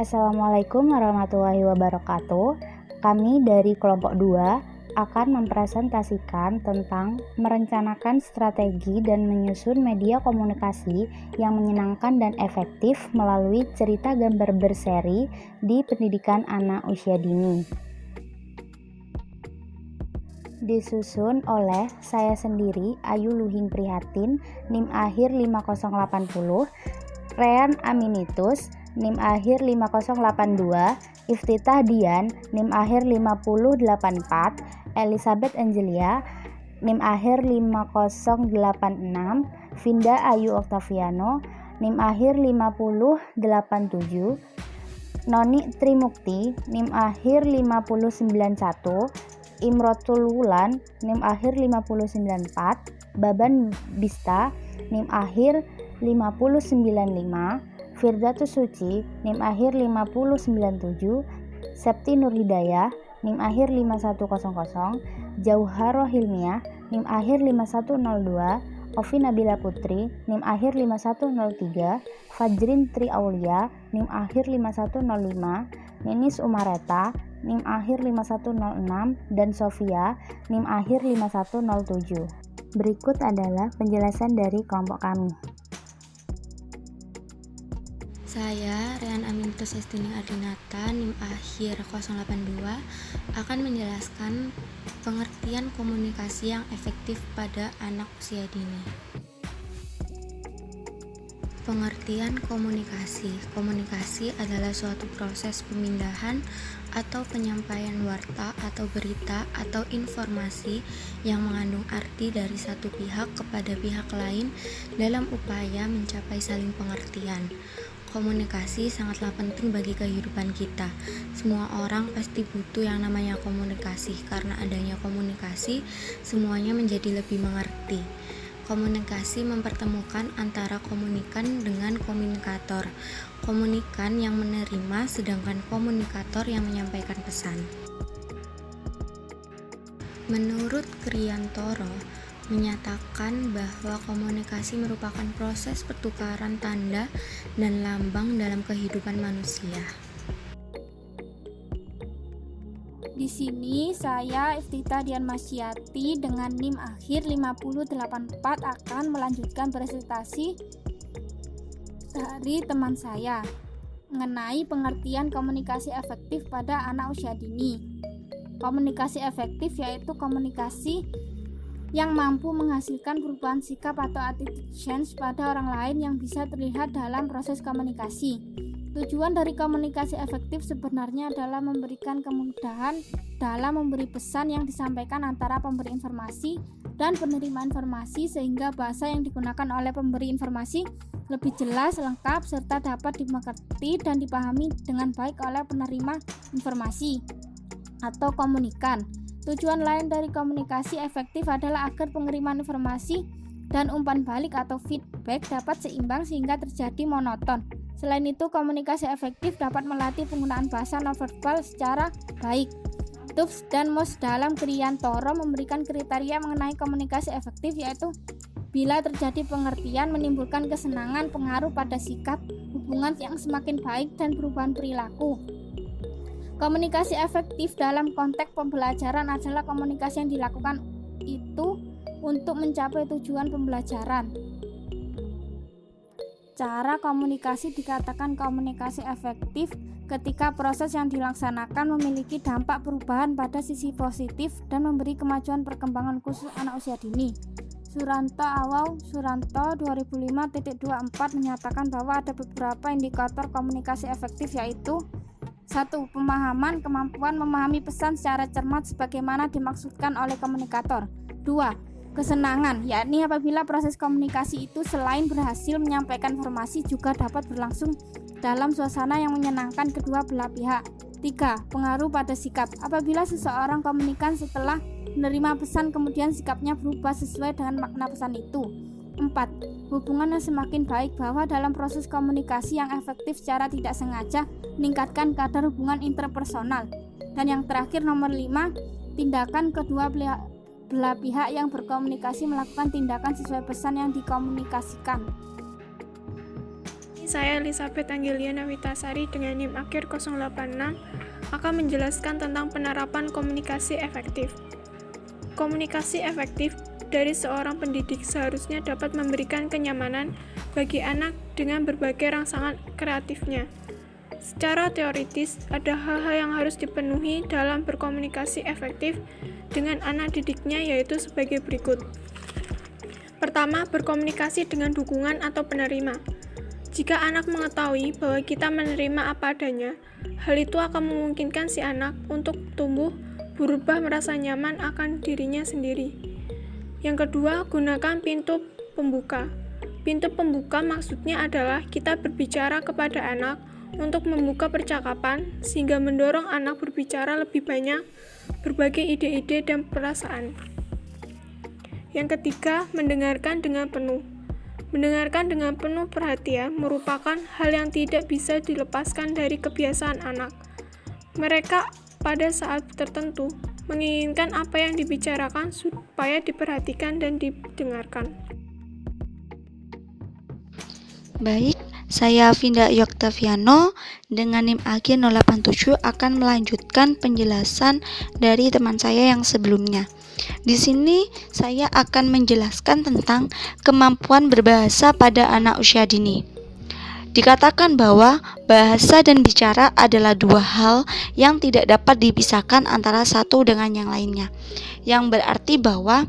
Assalamualaikum warahmatullahi wabarakatuh. Kami dari kelompok 2 akan mempresentasikan tentang merencanakan strategi dan menyusun media komunikasi yang menyenangkan dan efektif melalui cerita gambar berseri di pendidikan anak usia dini. Disusun oleh saya sendiri, Ayu Luhing Prihatin, NIM akhir 5080, Rean Aminitus, NIM akhir 5082, Iftitah Dian, NIM akhir 5084, Elizabeth Angelia, NIM akhir 5086, Vinda Ayu Oktaviano, NIM akhir 5087, Noni Trimukti, NIM akhir 5091, Imrotul Wulan, NIM akhir 594, Baban Bista, NIM akhir 5095, Firdatus Suci, NIM akhir 5097, Septi Nurhidayah, NIM akhir 5100, Jauharoh Hilmiah, NIM akhir 5102, Ovi Nabila Putri, NIM akhir 5103, Fajrin Tri Aulia, NIM akhir 5105, Ninis Umareta, NIM akhir 5106, dan Sofia, NIM akhir 5107. Berikut adalah penjelasan dari kelompok kami. Saya, Rean Aminitus Estini Ardinata, NIM akhir 082, akan menjelaskan pengertian komunikasi yang efektif pada anak usia dini. Pengertian komunikasi. Komunikasi adalah suatu proses pemindahan atau penyampaian warta atau berita atau informasi yang mengandung arti dari satu pihak kepada pihak lain dalam upaya mencapai saling pengertian. Komunikasi sangatlah penting bagi kehidupan kita. Semua orang pasti butuh yang namanya komunikasi. Karena adanya komunikasi, semuanya menjadi lebih mengerti. Komunikasi mempertemukan antara komunikan dengan komunikator. Komunikan yang menerima, sedangkan komunikator yang menyampaikan pesan. Menurut Kriantoro, menyatakan bahwa komunikasi merupakan proses pertukaran tanda dan lambang dalam kehidupan manusia. Di sini saya Iftitah Dian Masyati dengan NIM akhir 5084 akan melanjutkan presentasi dari teman saya mengenai pengertian komunikasi efektif pada anak usia dini. Komunikasi efektif yaitu komunikasi yang mampu menghasilkan perubahan sikap atau attitude change pada orang lain yang bisa terlihat dalam proses komunikasi. Tujuan dari komunikasi efektif sebenarnya adalah memberikan kemudahan dalam memberi pesan yang disampaikan antara pemberi informasi dan penerima informasi sehingga bahasa yang digunakan oleh pemberi informasi lebih jelas, lengkap, serta dapat dimengerti dan dipahami dengan baik oleh penerima informasi atau komunikan. Tujuan lain dari komunikasi efektif adalah agar pengiriman informasi dan umpan balik atau feedback dapat seimbang sehingga terjadi monoton. Selain itu, komunikasi efektif dapat melatih penggunaan bahasa nonverbal secara baik. Tubbs dan Moss dalam Kriantoro memberikan kriteria mengenai komunikasi efektif yaitu bila terjadi pengertian, menimbulkan kesenangan, pengaruh pada sikap, hubungan yang semakin baik, dan perubahan perilaku. Komunikasi efektif dalam konteks pembelajaran adalah komunikasi yang dilakukan itu untuk mencapai tujuan pembelajaran. Cara komunikasi dikatakan komunikasi efektif ketika proses yang dilaksanakan memiliki dampak perubahan pada sisi positif dan memberi kemajuan perkembangan khusus anak usia dini. Suranto Awau Suranto 2005.24 menyatakan bahwa ada beberapa indikator komunikasi efektif yaitu 1. Pemahaman, kemampuan memahami pesan secara cermat sebagaimana dimaksudkan oleh komunikator. 2. Kesenangan, yakni apabila proses komunikasi itu selain berhasil menyampaikan informasi juga dapat berlangsung dalam suasana yang menyenangkan kedua belah pihak. 3. Pengaruh pada sikap, apabila seseorang komunikan setelah menerima pesan kemudian sikapnya berubah sesuai dengan makna pesan itu. 4. Hubungan yang semakin baik, bahwa dalam proses komunikasi yang efektif secara tidak sengaja meningkatkan kadar hubungan interpersonal. Dan yang terakhir nomor 5, tindakan kedua belah pihak yang berkomunikasi melakukan tindakan sesuai pesan yang dikomunikasikan. saya Elizabeth Anggeliana Witasari dengan NIM akhir 086 akan menjelaskan tentang penerapan komunikasi efektif. Komunikasi efektif dari seorang pendidik seharusnya dapat memberikan kenyamanan bagi anak dengan berbagai rangsangan kreatifnya. Secara teoritis, ada hal-hal yang harus dipenuhi dalam berkomunikasi efektif dengan anak didiknya, yaitu sebagai berikut. Pertama, berkomunikasi dengan dukungan atau penerima. Jika anak mengetahui bahwa kita menerima apa adanya, hal itu akan memungkinkan si anak untuk tumbuh, berubah, merasa nyaman akan dirinya sendiri. Yang kedua, gunakan pintu pembuka. Pintu pembuka maksudnya adalah kita berbicara kepada anak untuk membuka percakapan sehingga mendorong anak berbicara lebih banyak, berbagai ide-ide dan perasaan. Yang ketiga, mendengarkan dengan penuh. Mendengarkan dengan penuh perhatian merupakan hal yang tidak bisa dilepaskan dari kebiasaan anak. Mereka pada saat tertentu menginginkan apa yang dibicarakan supaya diperhatikan dan didengarkan. Baik, saya Vinda Yoktaviano dengan NIM AG 087 akan melanjutkan penjelasan dari teman saya yang sebelumnya. Di sini saya akan menjelaskan tentang kemampuan berbahasa pada anak usia dini. Dikatakan bahwa bahasa dan bicara adalah dua hal yang tidak dapat dipisahkan antara satu dengan yang lainnya. Yang berarti bahwa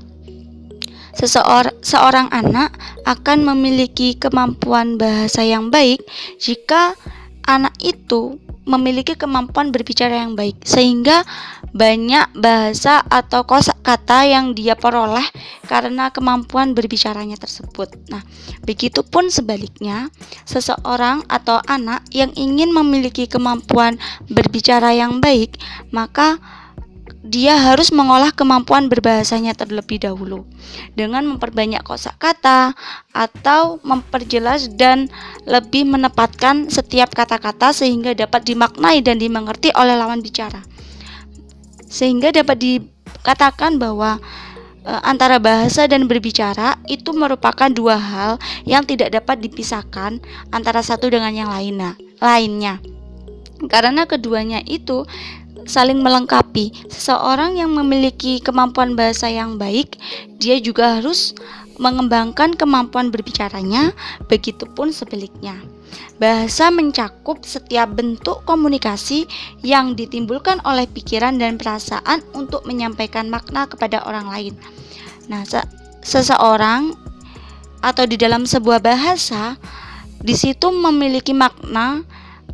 seorang anak akan memiliki kemampuan bahasa yang baik jika anak itu memiliki kemampuan berbicara yang baik, sehingga banyak bahasa atau kosakata yang dia peroleh karena kemampuan berbicaranya tersebut. Nah, begitupun sebaliknya, seseorang atau anak yang ingin memiliki kemampuan berbicara yang baik, maka dia harus mengolah kemampuan berbahasanya terlebih dahulu dengan memperbanyak kosakata atau memperjelas dan lebih menepatkan setiap kata-kata sehingga dapat dimaknai dan dimengerti oleh lawan bicara. Sehingga dapat dikatakan bahwa antara bahasa dan berbicara itu merupakan dua hal yang tidak dapat dipisahkan antara satu dengan yang lainnya. Karena keduanya itu saling melengkapi. Seseorang yang memiliki kemampuan bahasa yang baik, dia juga harus mengembangkan kemampuan berbicaranya, begitupun sebaliknya. Bahasa mencakup setiap bentuk komunikasi yang ditimbulkan oleh pikiran dan perasaan untuk menyampaikan makna kepada orang lain. Nah, seseorang atau di dalam sebuah bahasa, di situ memiliki makna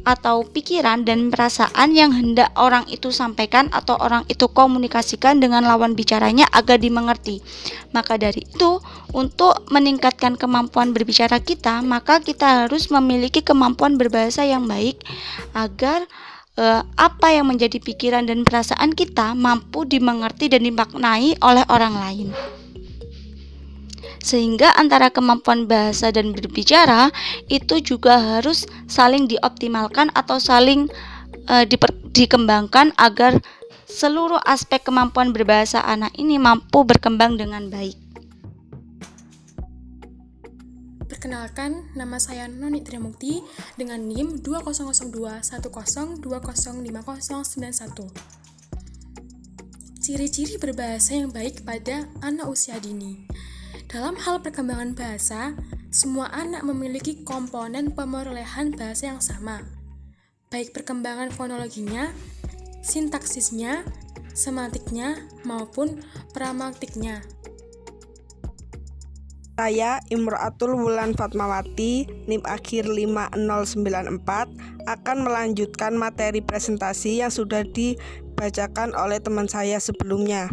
atau pikiran dan perasaan yang hendak orang itu sampaikan atau orang itu komunikasikan dengan lawan bicaranya agar dimengerti. Maka dari itu, untuk meningkatkan kemampuan berbicara kita, maka kita harus memiliki kemampuan berbahasa yang baik agar apa yang menjadi pikiran dan perasaan kita mampu dimengerti dan dimaknai oleh orang lain. Sehingga antara kemampuan bahasa dan berbicara itu juga harus saling dioptimalkan atau saling dikembangkan agar seluruh aspek kemampuan berbahasa anak ini mampu berkembang dengan baik. Perkenalkan, nama saya Noni Trimukti dengan NIM 20021020205091. Ciri-ciri berbahasa yang baik pada anak usia dini. Dalam hal perkembangan bahasa, semua anak memiliki komponen pemerolehan bahasa yang sama, baik perkembangan fonologinya, sintaksisnya, semantiknya, maupun pragmatiknya. Saya Imro'atul Wulan Fatmawati, NIM akhir 5094, akan melanjutkan materi presentasi yang sudah dibacakan oleh teman saya sebelumnya,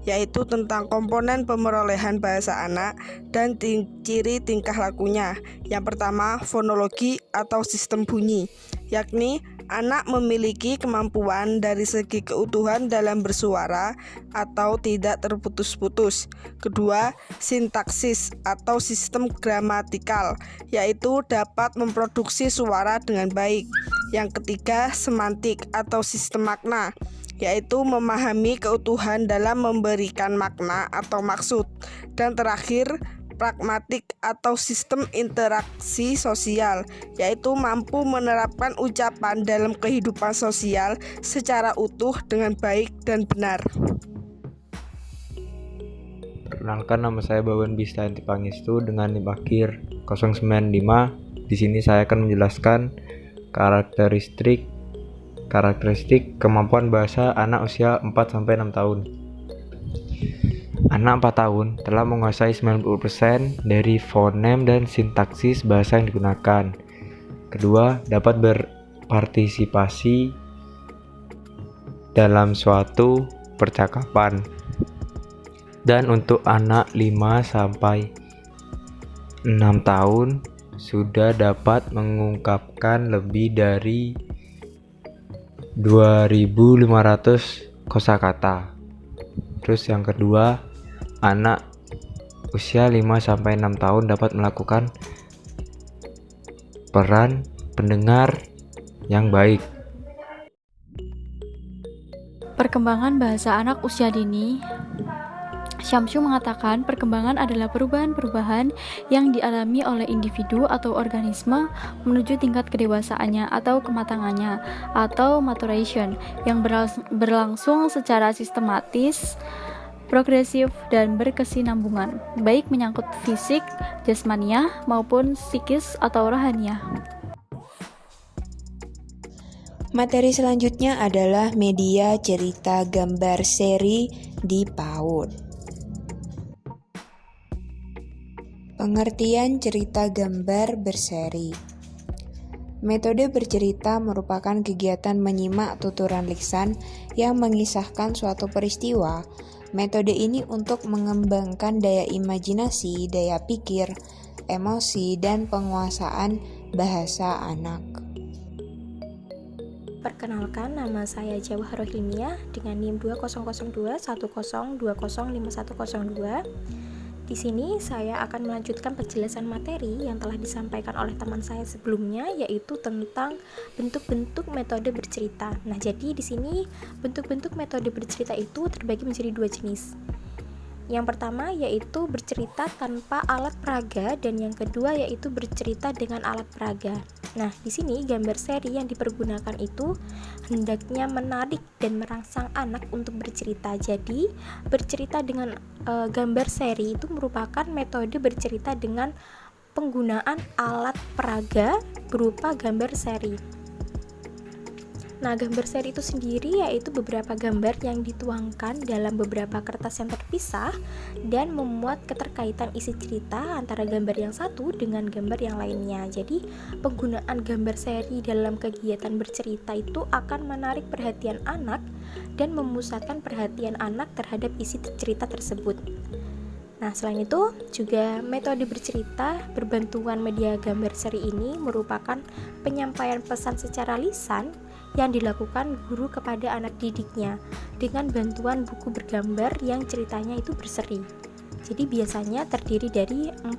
yaitu tentang komponen pemerolehan bahasa anak dan ciri tingkah lakunya. Yang pertama, fonologi atau sistem bunyi, yakni anak memiliki kemampuan dari segi keutuhan dalam bersuara atau tidak terputus-putus. Kedua, sintaksis atau sistem gramatikal, yaitu dapat memproduksi suara dengan baik. Yang ketiga, semantik atau sistem makna, yaitu memahami keutuhan dalam memberikan makna atau maksud. Dan terakhir, pragmatik atau sistem interaksi sosial, yaitu mampu menerapkan ucapan dalam kehidupan sosial secara utuh dengan baik dan benar. Perkenalkan, nama saya Bawen Bistayanti Pangestu dengan NIM akhir 095. Di sini saya akan menjelaskan karakteristik kemampuan bahasa anak usia 4-6 tahun. Anak 4 tahun telah menguasai 90% dari fonem dan sintaksis bahasa yang digunakan. Kedua, dapat berpartisipasi dalam suatu percakapan. Dan untuk anak 5-6 tahun sudah dapat mengungkapkan lebih dari 2.500 kosakata. Terus yang kedua, anak usia 5-6 tahun dapat melakukan peran pendengar yang baik. Perkembangan bahasa anak usia dini. Syamsu mengatakan perkembangan adalah perubahan-perubahan yang dialami oleh individu atau organisme menuju tingkat kedewasaannya atau kematangannya atau maturation yang berlangsung secara sistematis, progresif, dan berkesinambungan, baik menyangkut fisik, jasmaniah, maupun psikis atau rohaniah. Materi selanjutnya adalah media cerita gambar seri di PAUD. Pengertian cerita gambar berseri. Metode bercerita merupakan kegiatan menyimak tuturan lisan yang mengisahkan suatu peristiwa. Metode ini untuk mengembangkan daya imajinasi, daya pikir, emosi, dan penguasaan bahasa anak. Perkenalkan, nama saya Jawahar Hilmiah dengan NIM 20021020505102. Di sini saya akan melanjutkan penjelasan materi yang telah disampaikan oleh teman saya sebelumnya, yaitu tentang bentuk-bentuk metode bercerita. Nah, jadi di sini bentuk-bentuk metode bercerita itu terbagi menjadi 2 jenis. Yang pertama yaitu bercerita tanpa alat peraga, dan yang kedua yaitu bercerita dengan alat peraga. Nah, di sini gambar seri yang dipergunakan itu hendaknya menarik dan merangsang anak untuk bercerita. Jadi, bercerita dengan gambar seri itu merupakan metode bercerita dengan penggunaan alat peraga berupa gambar seri. Nah, gambar seri itu sendiri yaitu beberapa gambar yang dituangkan dalam beberapa kertas yang terpisah dan memuat keterkaitan isi cerita antara gambar yang satu dengan gambar yang lainnya. Jadi, penggunaan gambar seri dalam kegiatan bercerita itu akan menarik perhatian anak dan memusatkan perhatian anak terhadap isi cerita tersebut. Nah, selain itu juga metode bercerita berbantuan media gambar seri ini merupakan penyampaian pesan secara lisan yang dilakukan guru kepada anak didiknya dengan bantuan buku bergambar yang ceritanya itu berseri. Jadi biasanya terdiri dari 4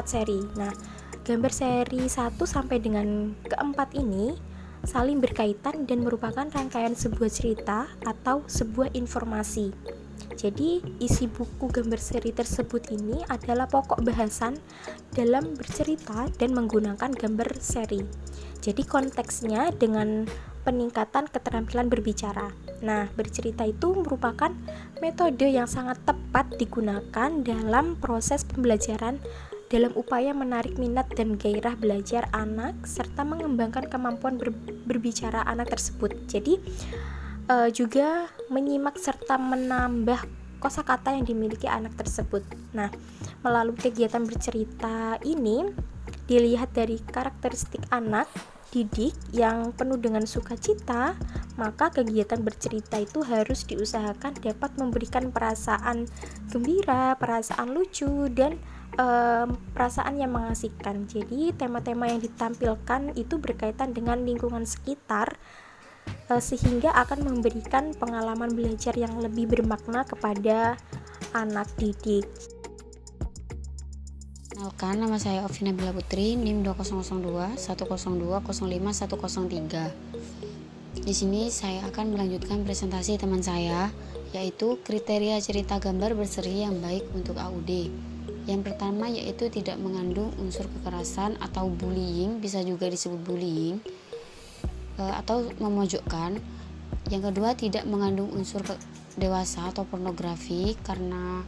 seri. Nah, gambar seri 1 sampai dengan keempat ini saling berkaitan dan merupakan rangkaian sebuah cerita atau sebuah informasi. Jadi, isi buku gambar seri tersebut ini adalah pokok bahasan dalam bercerita dan menggunakan gambar seri. Jadi, konteksnya dengan peningkatan keterampilan berbicara. Nah, bercerita itu merupakan metode yang sangat tepat digunakan dalam proses pembelajaran dalam upaya menarik minat dan gairah belajar anak serta mengembangkan kemampuan berbicara anak tersebut. Jadi, juga menyimak serta menambah kosakata yang dimiliki anak tersebut. Nah, melalui kegiatan bercerita ini dilihat dari karakteristik anak didik yang penuh dengan sukacita, maka kegiatan bercerita itu harus diusahakan dapat memberikan perasaan gembira, perasaan lucu, dan perasaan yang mengasihkan. Jadi, tema-tema yang ditampilkan itu berkaitan dengan lingkungan sekitar, sehingga akan memberikan pengalaman belajar yang lebih bermakna kepada anak didik. Kenalkan, nama saya Ovina Bila Putri, NIM 200210205103. Di sini saya akan melanjutkan presentasi teman saya, yaitu kriteria cerita gambar berseri yang baik untuk AUD. Yang pertama yaitu tidak mengandung unsur kekerasan atau bullying, bisa juga disebut bullying, atau memojokkan. Yang kedua, tidak mengandung unsur dewasa atau pornografi karena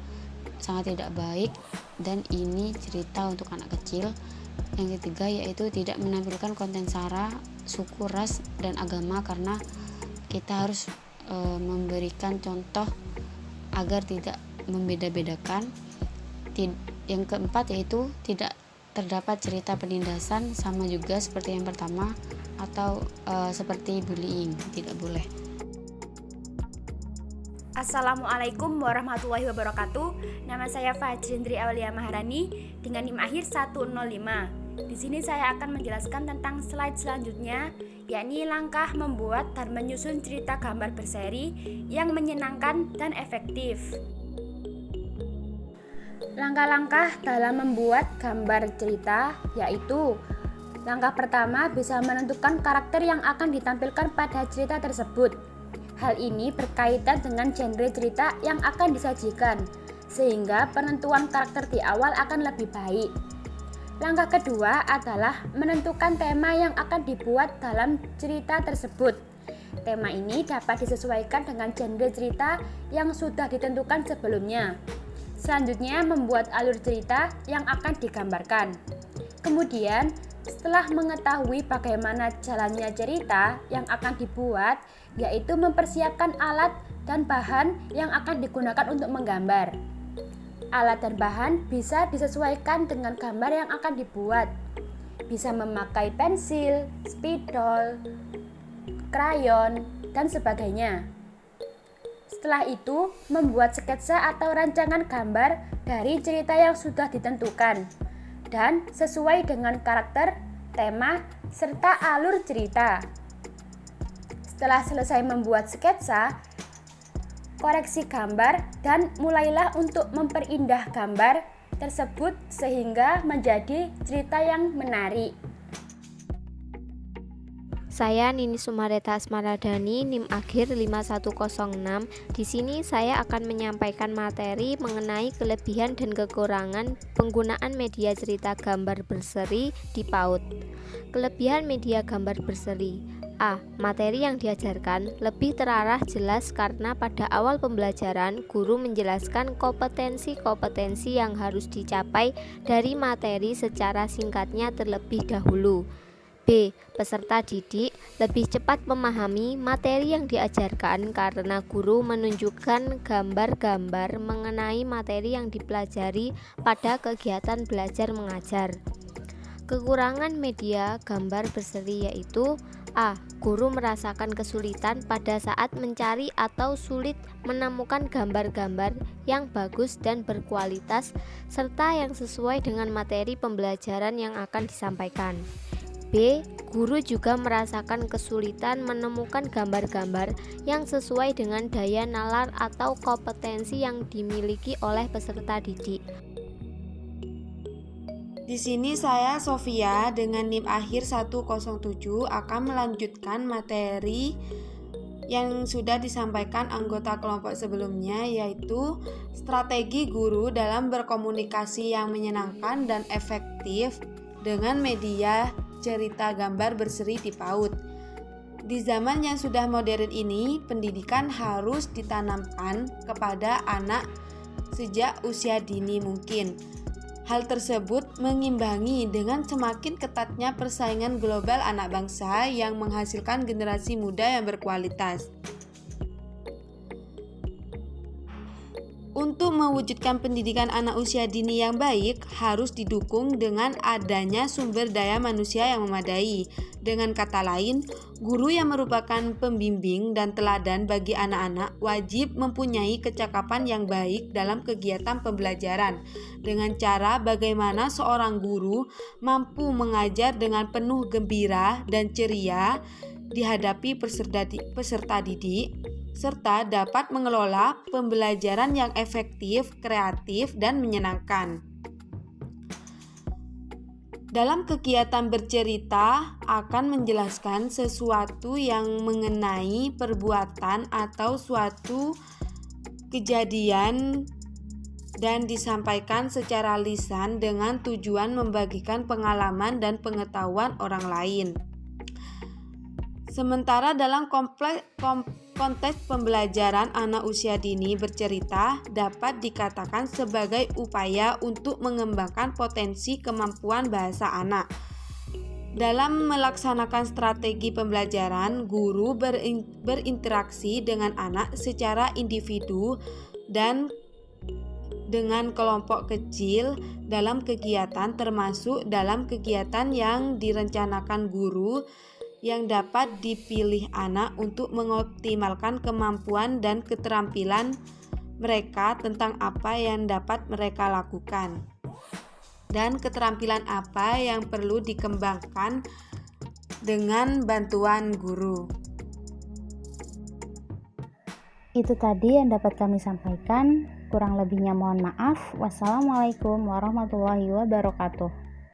sangat tidak baik dan ini cerita untuk anak kecil. Yang ketiga yaitu tidak menampilkan konten sara, suku, ras, dan agama karena kita harus memberikan contoh agar tidak membeda-bedakan. Yang keempat yaitu tidak terdapat cerita penindasan, sama juga seperti yang pertama, atau seperti bullying, tidak boleh. Assalamualaikum warahmatullahi wabarakatuh. Nama saya Fajrindri Aulia Maharani dengan NIM akhir 105. Di sini saya akan menjelaskan tentang slide selanjutnya, yakni langkah membuat dan menyusun cerita gambar berseri yang menyenangkan dan efektif. Langkah-langkah dalam membuat gambar cerita yaitu: langkah pertama, bisa menentukan karakter yang akan ditampilkan pada cerita tersebut. Hal ini berkaitan dengan genre cerita yang akan disajikan, sehingga penentuan karakter di awal akan lebih baik. Langkah kedua adalah menentukan tema yang akan dibuat dalam cerita tersebut. Tema ini dapat disesuaikan dengan genre cerita yang sudah ditentukan sebelumnya. Selanjutnya, membuat alur cerita yang akan digambarkan. Kemudian, setelah mengetahui bagaimana jalannya cerita yang akan dibuat, yaitu mempersiapkan alat dan bahan yang akan digunakan untuk menggambar. Alat dan bahan bisa disesuaikan dengan gambar yang akan dibuat. Bisa memakai pensil, spidol, krayon, dan sebagainya. Setelah itu, membuat sketsa atau rancangan gambar dari cerita yang sudah ditentukan dan sesuai dengan karakter, tema, serta alur cerita. Setelah selesai membuat sketsa, koreksi gambar dan mulailah untuk memperindah gambar tersebut sehingga menjadi cerita yang menarik. Saya Nini Sumareta Asmaradani, NIM akhir 5106. Di sini saya akan menyampaikan materi mengenai kelebihan dan kekurangan penggunaan media cerita gambar berseri di PAUD. Kelebihan media gambar berseri. A. Materi yang diajarkan lebih terarah jelas karena pada awal pembelajaran guru menjelaskan kompetensi-kompetensi yang harus dicapai dari materi secara singkatnya terlebih dahulu. B. Peserta didik lebih cepat memahami materi yang diajarkan karena guru menunjukkan gambar-gambar mengenai materi yang dipelajari pada kegiatan belajar mengajar. Kekurangan media gambar berseri yaitu: A. Guru merasakan kesulitan pada saat mencari atau sulit menemukan gambar-gambar yang bagus dan berkualitas serta yang sesuai dengan materi pembelajaran yang akan disampaikan. B. Guru juga merasakan kesulitan menemukan gambar-gambar yang sesuai dengan daya nalar atau kompetensi yang dimiliki oleh peserta didik. Di sini saya Sofia dengan NIM akhir 107 akan melanjutkan materi yang sudah disampaikan anggota kelompok sebelumnya, yaitu strategi guru dalam berkomunikasi yang menyenangkan dan efektif dengan media cerita gambar berseri di PAUD. Di zaman yang sudah modern ini, pendidikan harus ditanamkan kepada anak sejak usia dini mungkin. Hal tersebut mengimbangi dengan semakin ketatnya persaingan global anak bangsa yang menghasilkan generasi muda yang berkualitas. Untuk mewujudkan pendidikan anak usia dini yang baik, harus didukung dengan adanya sumber daya manusia yang memadai. Dengan kata lain, guru yang merupakan pembimbing dan teladan bagi anak-anak wajib mempunyai kecakapan yang baik dalam kegiatan pembelajaran, dengan cara bagaimana seorang guru mampu mengajar dengan penuh gembira dan ceria dihadapi peserta didik, serta dapat mengelola pembelajaran yang efektif, kreatif, dan menyenangkan. Dalam kegiatan bercerita akan menjelaskan sesuatu yang mengenai perbuatan atau suatu kejadian dan disampaikan secara lisan dengan tujuan membagikan pengalaman dan pengetahuan orang lain. Sementara dalam konteks pembelajaran anak usia dini bercerita dapat dikatakan sebagai upaya untuk mengembangkan potensi kemampuan bahasa anak. Dalam melaksanakan strategi pembelajaran, guru berinteraksi dengan anak secara individu dan dengan kelompok kecil dalam kegiatan, termasuk dalam kegiatan yang direncanakan guru yang dapat dipilih anak untuk mengoptimalkan kemampuan dan keterampilan mereka tentang apa yang dapat mereka lakukan dan keterampilan apa yang perlu dikembangkan dengan bantuan guru. Itu tadi yang dapat kami sampaikan. Kurang lebihnya mohon maaf. Wassalamualaikum warahmatullahi wabarakatuh.